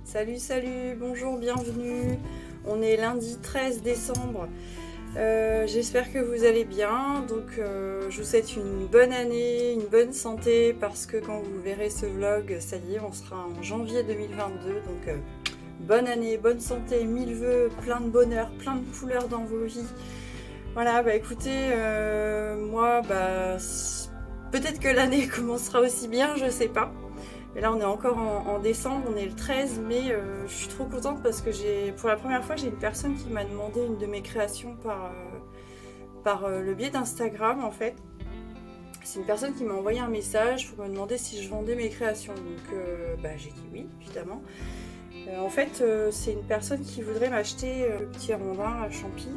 Salut, salut, bonjour, bienvenue. On est lundi 13 décembre. J'espère que vous allez bien. Donc, je vous souhaite une bonne année, une bonne santé, parce que quand vous verrez ce vlog, ça y est, on sera en janvier 2022. Donc, bonne année, bonne santé, mille vœux, plein de bonheur, plein de couleurs dans vos vies. Voilà, bah écoutez, moi, peut-être que l'année commencera aussi bien, je sais pas. Et là, on est encore en décembre, on est le 13, mais je suis trop contente parce que pour la première fois, j'ai une personne qui m'a demandé une de mes créations par le biais d'Instagram, en fait. C'est une personne qui m'a envoyé un message pour me demander si je vendais mes créations. Donc, j'ai dit oui, évidemment. En fait, c'est une personne qui voudrait m'acheter le petit rondin à Champy.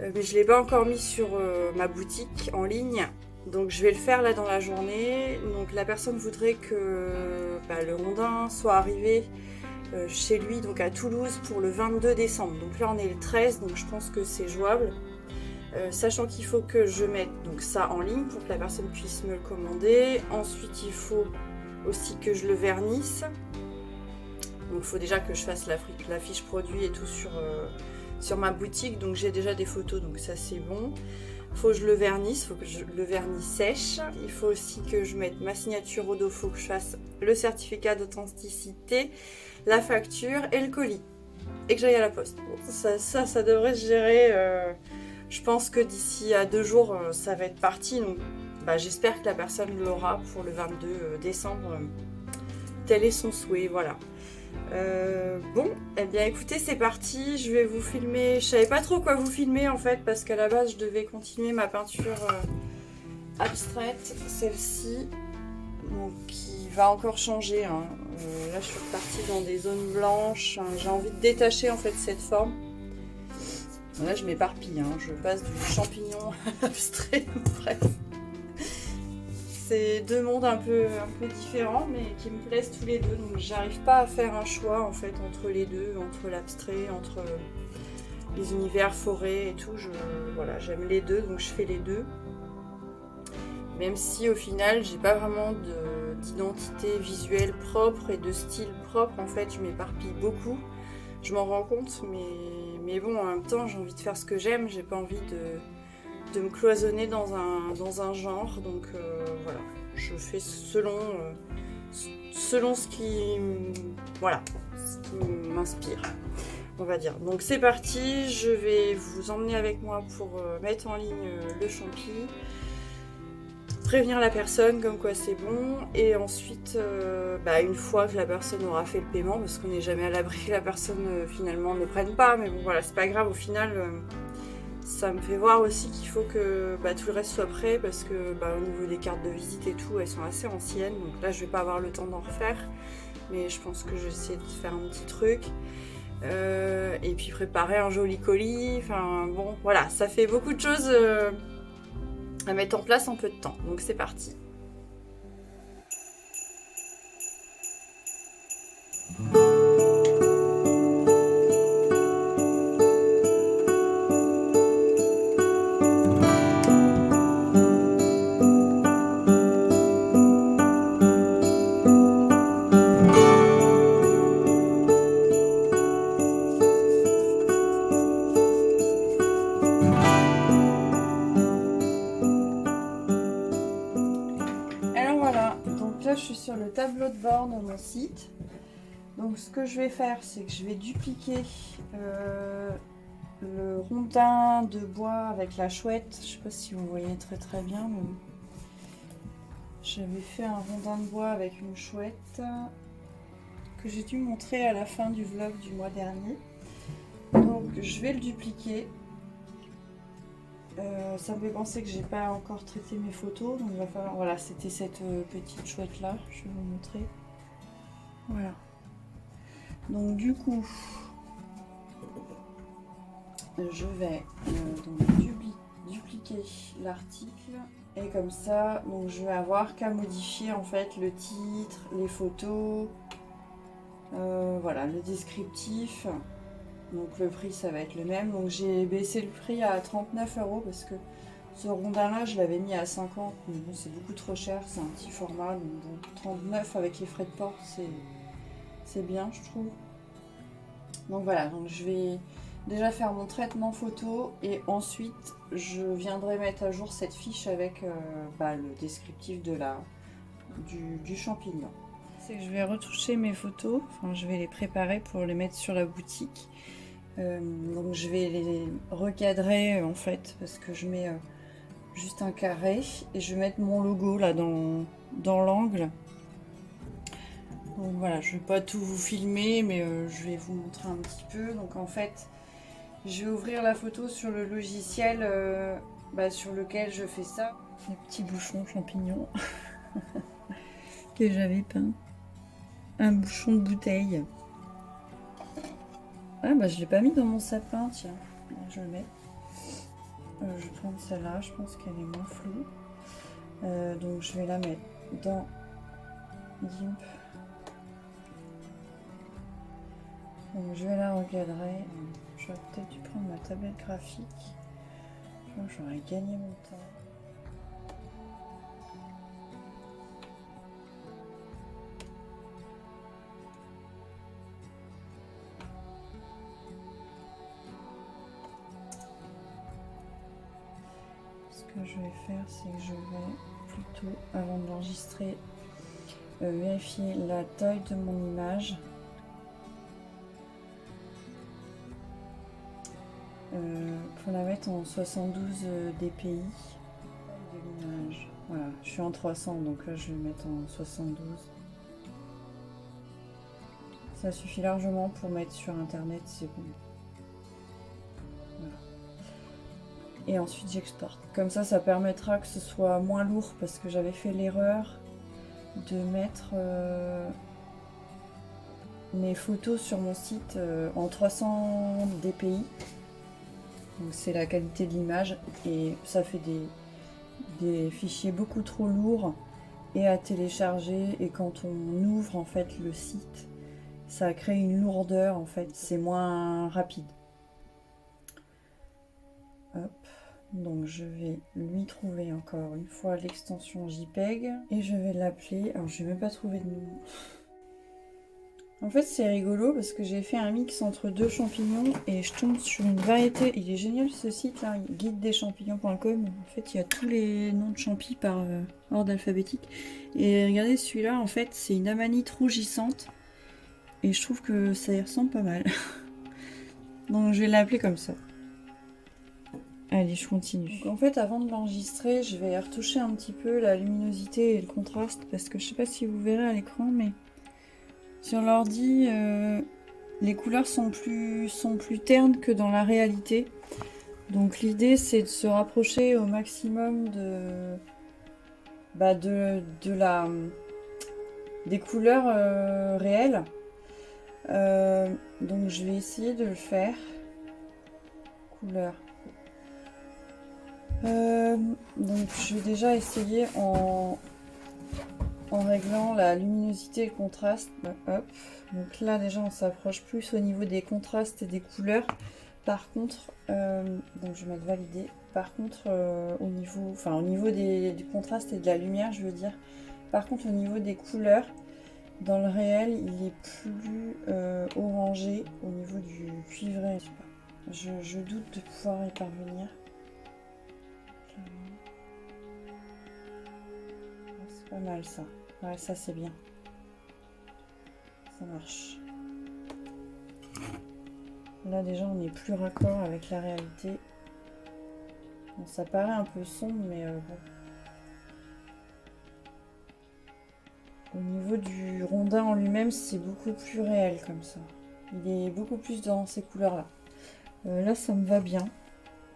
Mais je ne l'ai pas encore mis sur ma boutique en ligne. Donc je vais le faire là dans la journée. Donc la personne voudrait que le rondin soit arrivé chez lui, donc à Toulouse, pour le 22 décembre. Donc là on est le 13, donc je pense que c'est jouable. Sachant qu'il faut que je mette donc ça en ligne pour que la personne puisse me le commander. Ensuite il faut aussi que je le vernisse. Donc il faut déjà que je fasse la fiche produit et tout sur ma boutique. Donc j'ai déjà des photos, donc ça c'est bon. Il faut que je le vernisse, il faut que le vernis sèche. Il faut aussi que je mette ma signature au dos, il faut que je fasse le certificat d'authenticité, la facture et le colis. Et que j'aille à la poste. Bon, ça devrait se gérer. Je pense que d'ici à 2 jours, ça va être parti. Donc j'espère que la personne l'aura pour le 22 décembre. Tel est son souhait, voilà. Eh bien écoutez, c'est parti, je vais vous filmer. Je savais pas trop quoi vous filmer en fait, parce qu'à la base je devais continuer ma peinture abstraite, celle-ci, donc qui va encore changer, hein. Là je suis repartie dans des zones blanches, hein. J'ai envie de détacher en fait cette forme. Là je m'éparpille, hein. Je passe du champignon abstrait, bref. C'est deux mondes un peu différents, mais qui me plaisent tous les deux. Donc j'arrive pas à faire un choix en fait entre les deux, entre l'abstrait, entre les univers forêt et tout. Voilà, j'aime les deux, donc je fais les deux. Même si au final j'ai pas vraiment d'identité visuelle propre et de style propre, en fait je m'éparpille beaucoup. Je m'en rends compte, mais bon, en même temps j'ai envie de faire ce que j'aime, j'ai pas envie de me cloisonner dans un genre, donc voilà, je fais selon ce qui m'inspire, on va dire. Donc c'est parti, je vais vous emmener avec moi pour mettre en ligne le champi, prévenir la personne comme quoi c'est bon, et ensuite une fois que la personne aura fait le paiement, parce qu'on n'est jamais à l'abri que la personne finalement ne prenne pas, mais bon voilà, c'est pas grave, au final ça me fait voir aussi qu'il faut que tout le reste soit prêt, parce que au niveau des cartes de visite et tout, elles sont assez anciennes, donc là je vais pas avoir le temps d'en refaire, mais je pense que je vais essayer de faire un petit truc, et puis préparer un joli colis. Enfin bon voilà, ça fait beaucoup de choses à mettre en place en peu de temps, donc c'est parti. Là, je suis sur le tableau de bord de mon site. Donc ce que je vais faire, c'est que je vais dupliquer le rondin de bois avec la chouette. Je ne sais pas si vous voyez très bien, mais j'avais fait un rondin de bois avec une chouette que j'ai dû montrer à la fin du vlog du mois dernier. Donc je vais le dupliquer. Ça me fait penser que j'ai pas encore traité mes photos, donc il va falloir. Voilà, c'était cette petite chouette là, je vais vous montrer. Voilà. Donc du coup, je vais dupliquer l'article, et comme ça, donc je vais avoir qu'à modifier en fait le titre, les photos, voilà, le descriptif. Donc le prix ça va être le même, donc j'ai baissé le prix à 39 € parce que ce rondin là je l'avais mis à 50, mais bon c'est beaucoup trop cher, c'est un petit format, donc 39 avec les frais de port c'est bien je trouve. Donc voilà, donc je vais déjà faire mon traitement photo et ensuite je viendrai mettre à jour cette fiche avec le descriptif du champignon. C'est que je vais retoucher mes photos, enfin je vais les préparer pour les mettre sur la boutique. Donc je vais les recadrer en fait parce que je mets juste un carré et je vais mettre mon logo là dans l'angle. Donc voilà, je vais pas tout vous filmer mais je vais vous montrer un petit peu. Donc en fait je vais ouvrir la photo sur le logiciel sur lequel je fais ça. Les petits bouchons champignons que j'avais peint. Un bouchon de bouteille. Ah bah je l'ai pas mis dans mon sapin, tiens. Je le mets. Je vais prendre celle-là, je pense qu'elle est moins floue. Donc je vais la mettre dans GIMP. Donc je vais la recadrer. J'aurais peut-être dû prendre ma tablette graphique. J'aurais gagné mon temps. Ce que je vais faire, c'est que je vais plutôt, avant de l'enregistrer, vérifier la taille de mon image. Pour la mettre en 72 dpi. De l'image. Voilà, je suis en 300, donc là je vais mettre en 72. Ça suffit largement pour mettre sur internet, c'est bon. Voilà. Et ensuite j'exporte. Comme ça permettra que ce soit moins lourd parce que j'avais fait l'erreur de mettre mes photos sur mon site en 300 dpi. Donc c'est la qualité de l'image et ça fait des fichiers beaucoup trop lourds et à télécharger, et quand on ouvre en fait le site, ça crée une lourdeur en fait, c'est moins rapide. Hop. Donc je vais lui trouver encore une fois l'extension JPEG et je vais l'appeler, alors je vais même pas trouver de nom. En fait c'est rigolo parce que j'ai fait un mix entre deux champignons et je tombe sur une variété. Il est génial ce site là, guide-des-champignons.com. En fait il y a tous les noms de champis par ordre alphabétique. Et regardez celui-là, en fait c'est une amanite rougissante. Et je trouve que ça y ressemble pas mal. Donc je vais l'appeler comme ça. Allez, je continue. Donc en fait avant de l'enregistrer, je vais retoucher un petit peu la luminosité et le contraste. Parce que je sais pas si vous verrez à l'écran, mais... sur l'ordi, les couleurs sont plus ternes que dans la réalité. Donc l'idée c'est de se rapprocher au maximum des couleurs réelles. Donc je vais essayer de le faire. Couleurs. Donc je vais déjà essayer en réglant la luminosité et le contraste. Hop. Donc là déjà on s'approche plus au niveau des contrastes et des couleurs. Par contre, donc je vais mettre valider. Par contre, au niveau du contraste et de la lumière, je veux dire. Par contre, au niveau des couleurs, dans le réel, il est plus orangé au niveau du cuivré. Je doute de pouvoir y parvenir. C'est pas mal ça. Ouais, ça c'est bien. Ça marche. Là déjà on est plus raccord avec la réalité. Bon, ça paraît un peu sombre mais bon. Au niveau du rondin en lui-même c'est beaucoup plus réel comme ça. Il est beaucoup plus dans ces couleurs là. Là ça me va bien.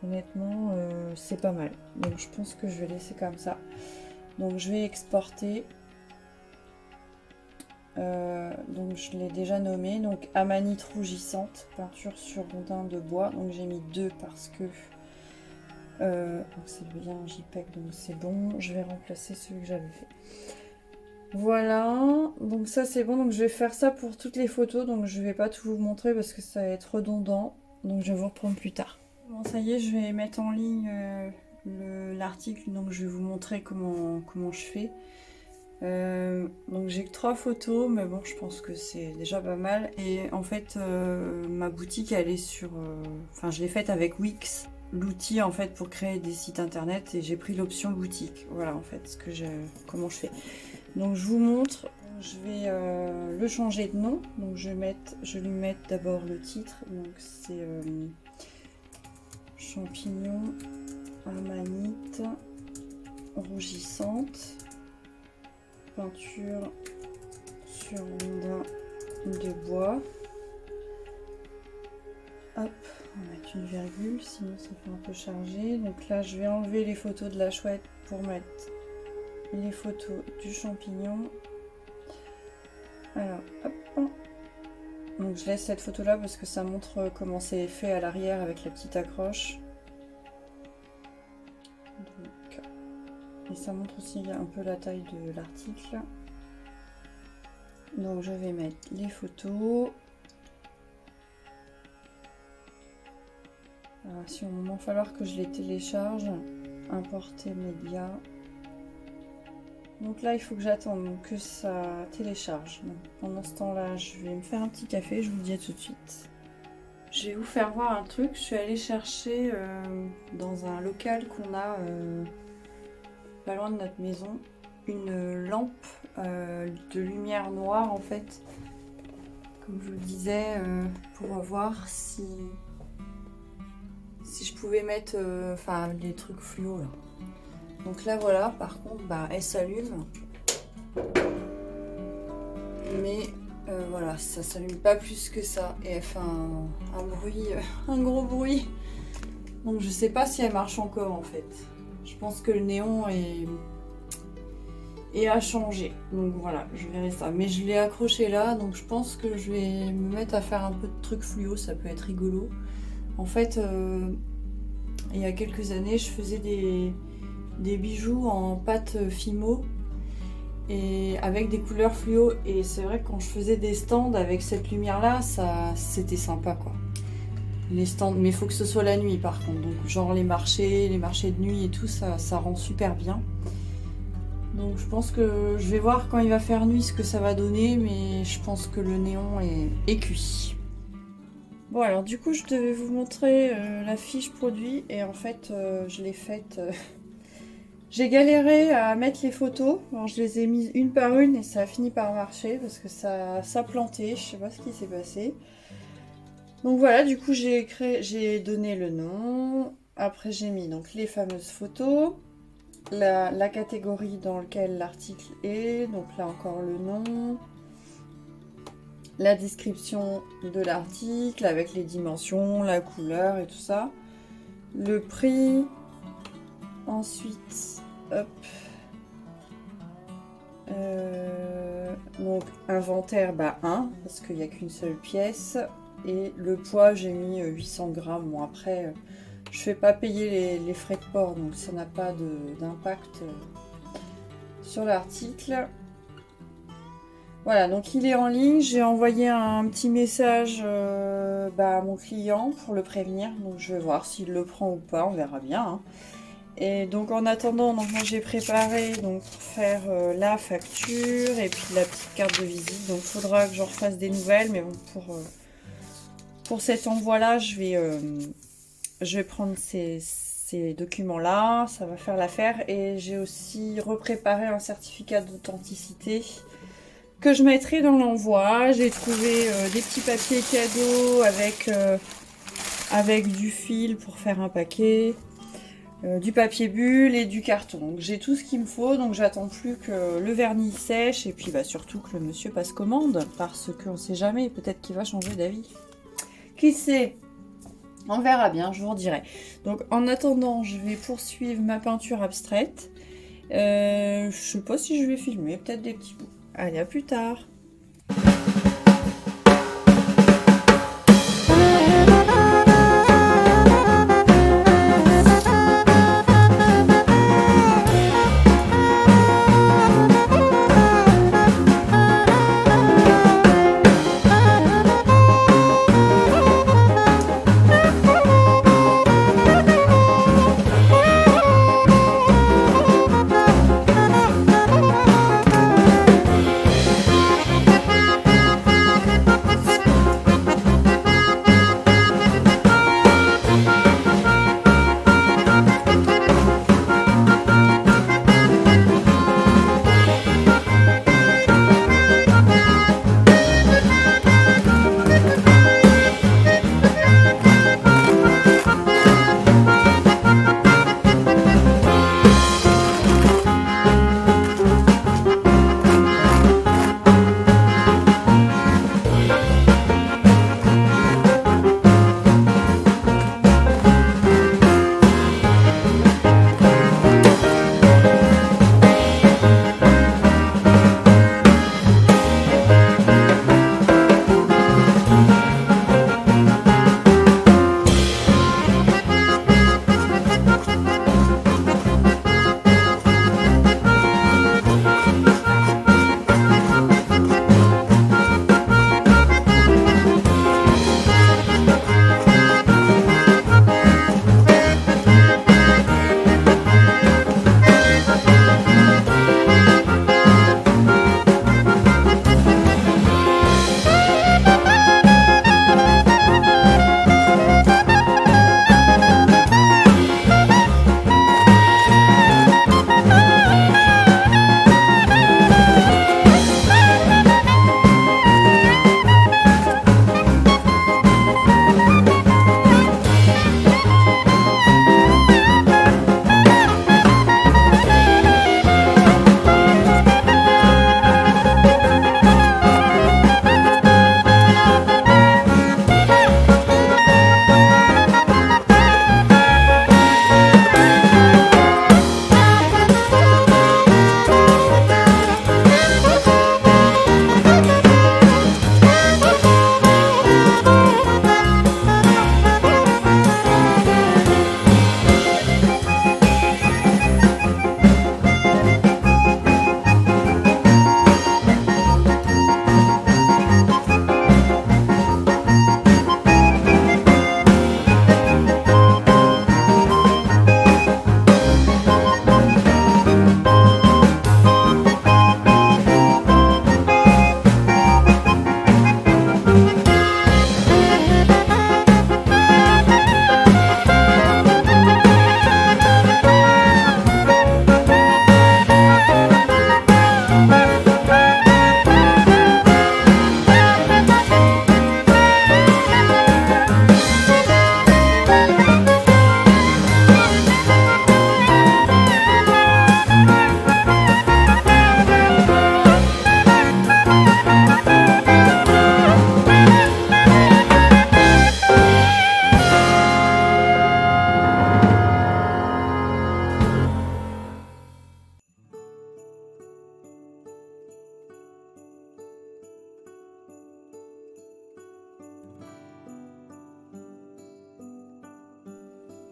Honnêtement c'est pas mal. Donc je pense que je vais laisser comme ça. Donc je vais exporter. Donc je l'ai déjà nommé, donc amanite rougissante, peinture sur rondin de bois. Donc j'ai mis 2 parce que c'est bien en JPEG, donc c'est bon. Je vais remplacer celui que j'avais fait. Voilà, donc ça c'est bon. Donc je vais faire ça pour toutes les photos, donc je vais pas tout vous montrer parce que ça va être redondant. Donc je vais vous reprendre plus tard. Bon ça y est, je vais mettre en ligne l'article, donc je vais vous montrer comment je fais. Donc j'ai que 3 photos, mais bon, je pense que c'est déjà pas mal. Et en fait, ma boutique, elle est sur... Enfin, je l'ai faite avec Wix, l'outil en fait pour créer des sites internet, et j'ai pris l'option boutique. Voilà en fait comment je fais. Donc je vous montre. Je vais le changer de nom. Donc je vais lui mettre d'abord le titre. Donc c'est champignons amanite rougissante. Peinture sur ondin de bois. Hop, on va mettre une virgule, sinon ça fait un peu chargé. Donc là, je vais enlever les photos de la chouette pour mettre les photos du champignon. Alors, hop. Donc je laisse cette photo là parce que ça montre comment c'est fait à l'arrière avec la petite accroche. Donc, et ça montre aussi un peu la taille de l'article. Donc je vais mettre les photos. Alors, si il va falloir que je les télécharge. Importer médias. Donc là, il faut que j'attende que ça télécharge. Donc, pendant ce temps-là, je vais me faire un petit café, je vous le dis tout de suite. Je vais vous faire voir un truc. Je suis allée chercher dans un local qu'on a pas loin de notre maison, une lampe de lumière noire en fait, comme je vous le disais, pour voir si je pouvais mettre les trucs fluo là. Donc là voilà, par contre elle s'allume, mais voilà, ça s'allume pas plus que ça, et elle fait un bruit, un gros bruit. Donc je sais pas si elle marche encore en fait. Je pense que le néon est à changer. Donc voilà, je verrai ça. Mais je l'ai accroché là, donc je pense que je vais me mettre à faire un peu de trucs fluo, ça peut être rigolo. En fait, il y a quelques années, je faisais des bijoux en pâte Fimo et avec des couleurs fluo. Et c'est vrai que quand je faisais des stands avec cette lumière là, c'était sympa quoi. Les stands, mais il faut que ce soit la nuit par contre, donc genre les marchés de nuit et tout, ça rend super bien. Donc je pense que je vais voir quand il va faire nuit ce que ça va donner, mais je pense que le néon est cuit. Bon alors du coup je devais vous montrer la fiche produit, et en fait je l'ai faite... J'ai galéré à mettre les photos, alors je les ai mises une par une et ça a fini par marcher parce que ça plantait, je sais pas ce qui s'est passé. Donc voilà, du coup j'ai donné le nom, après j'ai mis donc les fameuses photos, la catégorie dans laquelle l'article est, donc là encore le nom, la description de l'article avec les dimensions, la couleur et tout ça, le prix, ensuite, hop, donc inventaire 1, parce qu'il n'y a qu'une seule pièce. Et le poids, j'ai mis 800 grammes. Bon, après, je fais pas payer les frais de port, donc ça n'a pas d'impact sur l'article. Voilà, donc il est en ligne. J'ai envoyé un petit message à mon client pour le prévenir. Donc je vais voir s'il le prend ou pas, on verra bien. Hein. Et donc en attendant, donc moi j'ai préparé donc pour faire la facture et puis la petite carte de visite. Donc il faudra que j'en refasse des nouvelles, mais bon, pour cet envoi-là, je vais prendre ces documents-là, ça va faire l'affaire. Et j'ai aussi repréparé un certificat d'authenticité que je mettrai dans l'envoi. J'ai trouvé des petits papiers cadeaux avec du fil pour faire un paquet, du papier bulle et du carton. Donc j'ai tout ce qu'il me faut, donc j'attends plus que le vernis sèche et puis surtout que le monsieur passe commande, parce qu'on ne sait jamais, peut-être qu'il va changer d'avis. Qui sait? On verra bien, je vous redirai. Donc en attendant, je vais poursuivre ma peinture abstraite. Je sais pas si je vais filmer, peut-être des petits bouts. Allez, à plus tard.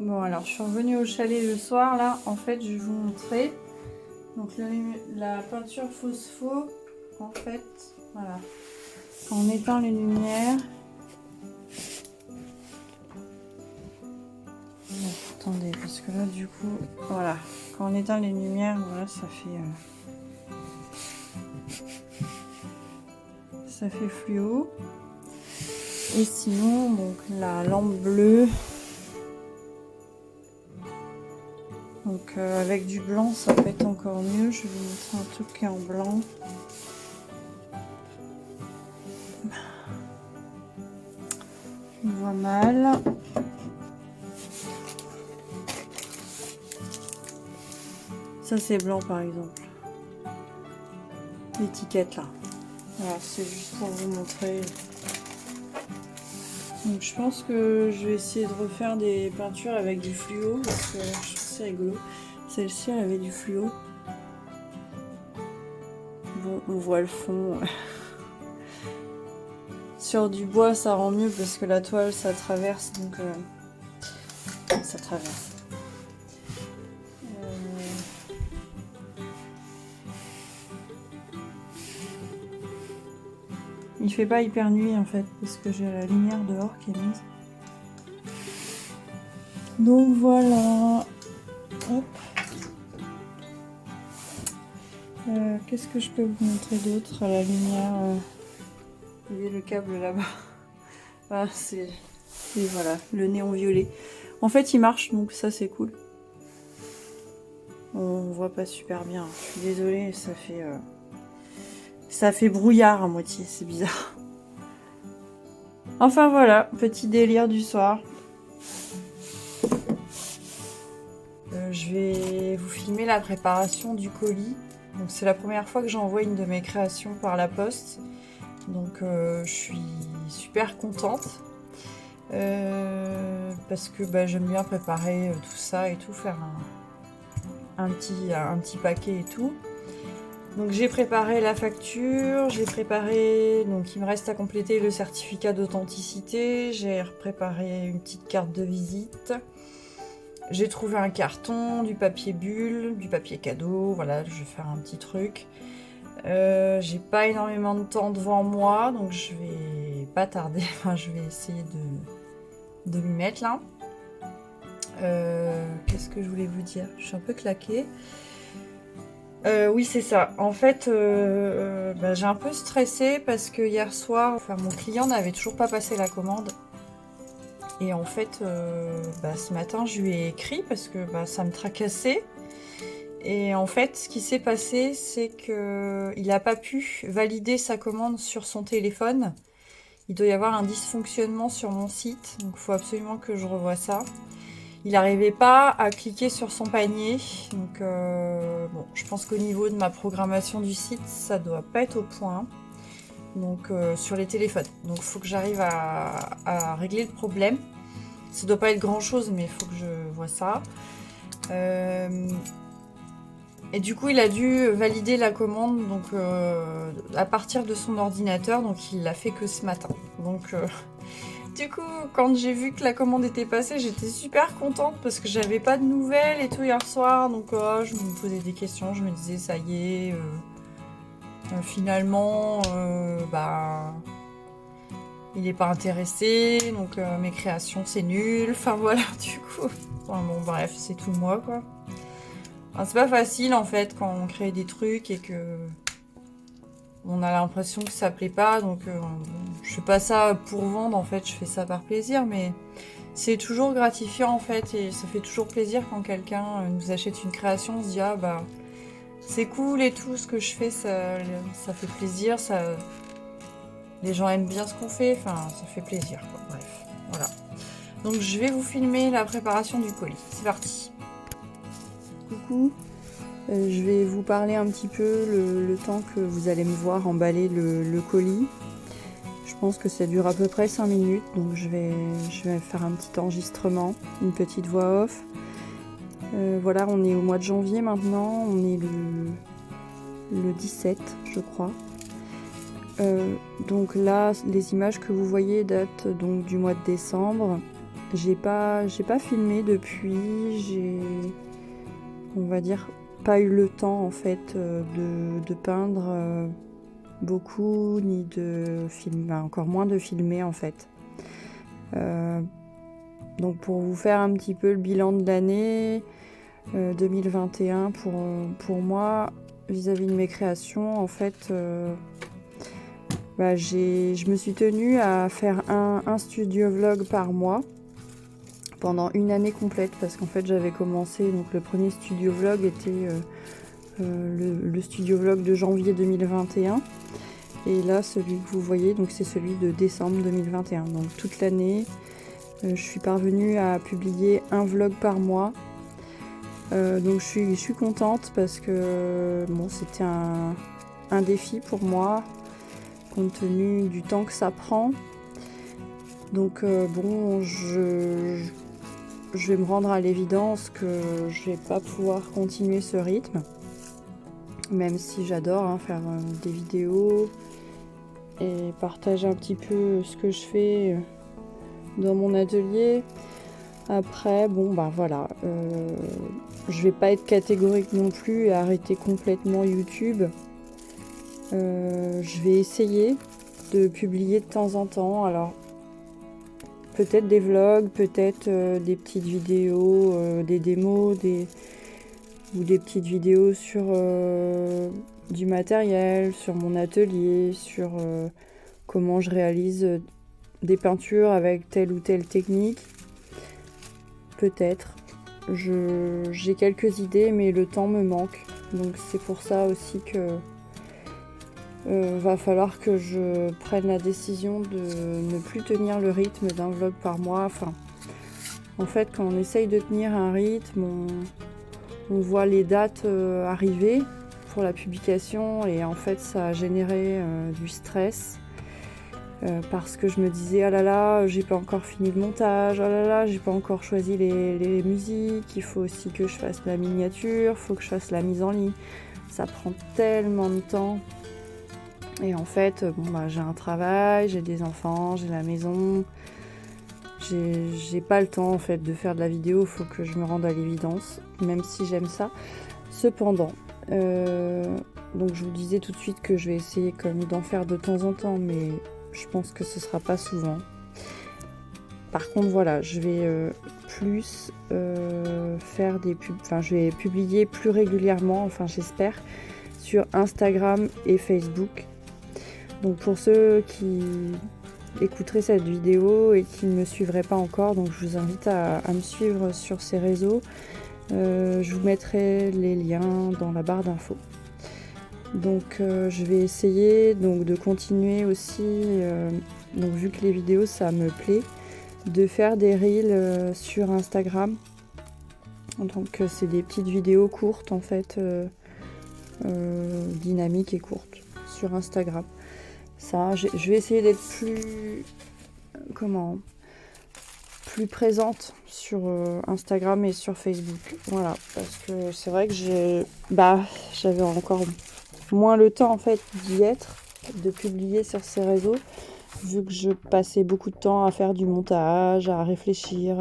Bon, alors je suis revenue au chalet le soir là. En fait, je vais vous montrer. Donc la peinture phospho, en fait, voilà. Quand on éteint les lumières. Bon, attendez, parce que là du coup, voilà. Quand on éteint les lumières, voilà, ça fait fluo. Et sinon, donc la lampe bleue. Donc avec du blanc, ça peut être encore mieux. Je vais vous montrer un truc qui est en blanc. On voit mal. Ça c'est blanc par exemple. L'étiquette là. Voilà, c'est juste pour vous montrer. Donc je pense que je vais essayer de refaire des peintures avec du fluo parce que je trouve c'est rigolo. Celle-ci elle avait du fluo. Bon, on voit le fond. Sur du bois ça rend mieux parce que la toile ça traverse donc ça traverse. Il fait pas hyper nuit en fait parce que j'ai la lumière dehors qui est mise. Donc voilà. Hop. Qu'est-ce que je peux vous montrer d'autre à la lumière vous voyez le câble là-bas. Ah, c'est voilà, le néon violet. En fait il marche donc ça c'est cool. On voit pas super bien. Je suis désolée, ça fait brouillard à moitié, c'est bizarre. Enfin voilà, petit délire du soir. Je vais vous filmer la préparation du colis. Donc c'est la première fois que j'envoie une de mes créations par la poste. Donc je suis super contente. Parce que j'aime bien préparer tout ça et tout, faire un petit paquet et tout. Donc j'ai préparé la facture, j'ai préparé, donc il me reste à compléter le certificat d'authenticité, j'ai préparé une petite carte de visite, j'ai trouvé un carton, du papier bulle, du papier cadeau, voilà, je vais faire un petit truc. J'ai pas énormément de temps devant moi, donc je vais pas tarder, enfin je vais essayer de m'y mettre là. Qu'est-ce que je voulais vous dire? Je suis un peu claquée. Oui, c'est ça. En fait, j'ai un peu stressé parce que hier soir, mon client n'avait toujours pas passé la commande. Et en fait, ce matin, je lui ai écrit parce que ça me tracassait. Et en fait, ce qui s'est passé, c'est qu'il n'a pas pu valider sa commande sur son téléphone. Il doit y avoir un dysfonctionnement sur mon site, donc il faut absolument que je revoie ça. Il n'arrivait pas à cliquer sur son panier, donc je pense qu'au niveau de ma programmation du site, ça doit pas être au point. Donc sur les téléphones, donc il faut que j'arrive à régler le problème. Ça doit pas être grand chose, mais il faut que je vois ça. Et du coup, il a dû valider la commande donc à partir de son ordinateur, donc il l'a fait que ce matin. Donc du coup, quand j'ai vu que la commande était passée, j'étais super contente parce que j'avais pas de nouvelles et tout hier soir. Donc je me posais des questions, je me disais ça y est, finalement, il est pas intéressé, donc mes créations c'est nul. Enfin voilà, du coup, bref, c'est tout moi quoi. Enfin, c'est pas facile en fait quand on crée des trucs et que on a l'impression que ça plaît pas, donc je fais pas ça pour vendre en fait, je fais ça par plaisir, mais c'est toujours gratifiant en fait et ça fait toujours plaisir quand quelqu'un nous achète une création, on se dit c'est cool et tout ce que je fais, ça fait plaisir, les gens aiment bien ce qu'on fait, enfin ça fait plaisir quoi. Bref, voilà. Donc je vais vous filmer la préparation du colis, c'est parti. Coucou. Je vais vous parler un petit peu le temps que vous allez me voir emballer le colis. Je pense que ça dure à peu près 5 minutes, donc je vais faire un petit enregistrement, une petite voix off. Voilà, on est au mois de janvier maintenant, on est le 17 je crois. Donc là, les images que vous voyez datent donc du mois de décembre. j'ai pas filmé depuis, j'ai, on va dire, pas eu le temps en fait de peindre beaucoup, ni de filmer, encore moins de filmer en fait. Donc pour vous faire un petit peu le bilan de l'année 2021 pour moi, vis-à-vis de mes créations, en fait, je me suis tenue à faire un studio vlog par mois pendant une année complète, parce qu'en fait j'avais commencé, donc le premier studio vlog était le studio vlog de janvier 2021, et là celui que vous voyez, donc c'est celui de décembre 2021. Donc toute l'année, je suis parvenue à publier un vlog par mois. Donc je suis contente parce que bon, c'était un défi pour moi, compte tenu du temps que ça prend. Donc bon, je vais me rendre à l'évidence que je vais pas pouvoir continuer ce rythme, même si j'adore faire des vidéos et partager un petit peu ce que je fais dans mon atelier. Après, bon bah voilà, je vais pas être catégorique non plus et arrêter complètement YouTube. Je vais essayer de publier de temps en temps. Alors peut-être des vlogs, peut-être des petites vidéos, des démos, ou des petites vidéos sur du matériel, sur mon atelier, sur comment je réalise des peintures avec telle ou telle technique. Peut-être. J'ai quelques idées, mais le temps me manque. Donc c'est pour ça aussi que va falloir que je prenne la décision de ne plus tenir le rythme d'un vlog par mois. Enfin, en fait, quand on essaye de tenir un rythme, on voit les dates arriver pour la publication, et en fait ça a généré du stress. Parce que je me disais, ah là là, j'ai pas encore fini le montage, ah là là, j'ai pas encore choisi les musiques, il faut aussi que je fasse la miniature, il faut que je fasse la mise en ligne. Ça prend tellement de temps. Et en fait, j'ai un travail, j'ai des enfants, j'ai la maison. J'ai pas le temps en fait de faire de la vidéo, il faut que je me rende à l'évidence, même si j'aime ça. Cependant, donc je vous disais tout de suite que je vais essayer comme d'en faire de temps en temps, mais je pense que ce sera pas souvent. Par contre, voilà, je vais plus faire des pubs. Enfin, je vais publier plus régulièrement, enfin j'espère, sur Instagram et Facebook. Donc pour ceux qui écouteraient cette vidéo et qui ne me suivraient pas encore, donc je vous invite à me suivre sur ces réseaux. Je vous mettrai les liens dans la barre d'infos. Donc je vais essayer donc de continuer aussi, donc vu que les vidéos ça me plaît, de faire des reels sur Instagram. Donc c'est des petites vidéos courtes en fait, dynamiques et courtes sur Instagram. Ça, je vais essayer d'être plus présente sur Instagram et sur Facebook. Voilà, parce que c'est vrai que j'avais encore moins le temps en fait d'y être, de publier sur ces réseaux, vu que je passais beaucoup de temps à faire du montage, à réfléchir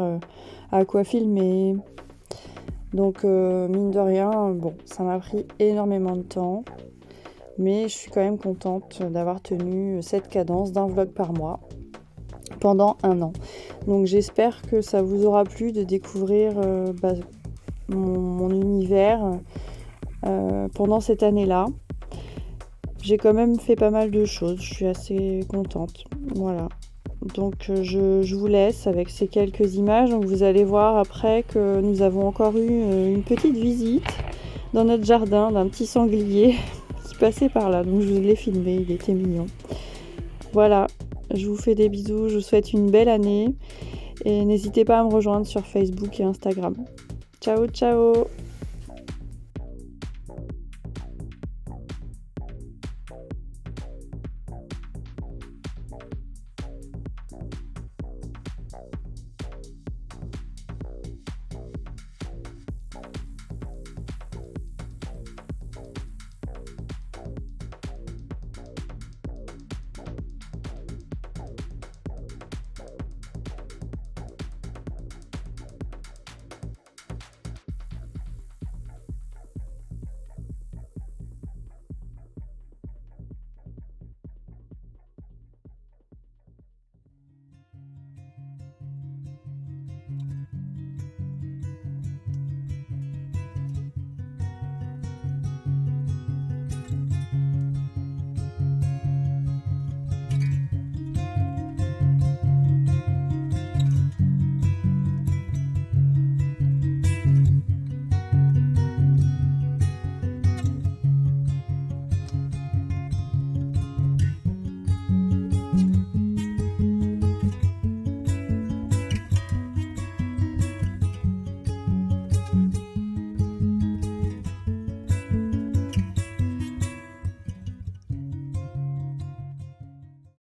à quoi filmer. Donc mine de rien, bon, ça m'a pris énormément de temps, mais je suis quand même contente d'avoir tenu cette cadence d'un vlog par mois pendant 1 an. Donc j'espère que ça vous aura plu de découvrir mon univers pendant cette année-là. J'ai quand même fait pas mal de choses, je suis assez contente. Voilà. Donc je vous laisse avec ces quelques images. Donc vous allez voir après que nous avons encore eu une petite visite dans notre jardin d'un petit sanglier qui passait par là. Donc je vous l'ai filmé, il était mignon. Voilà, je vous fais des bisous, je vous souhaite une belle année et n'hésitez pas à me rejoindre sur Facebook et Instagram. Ciao, ciao!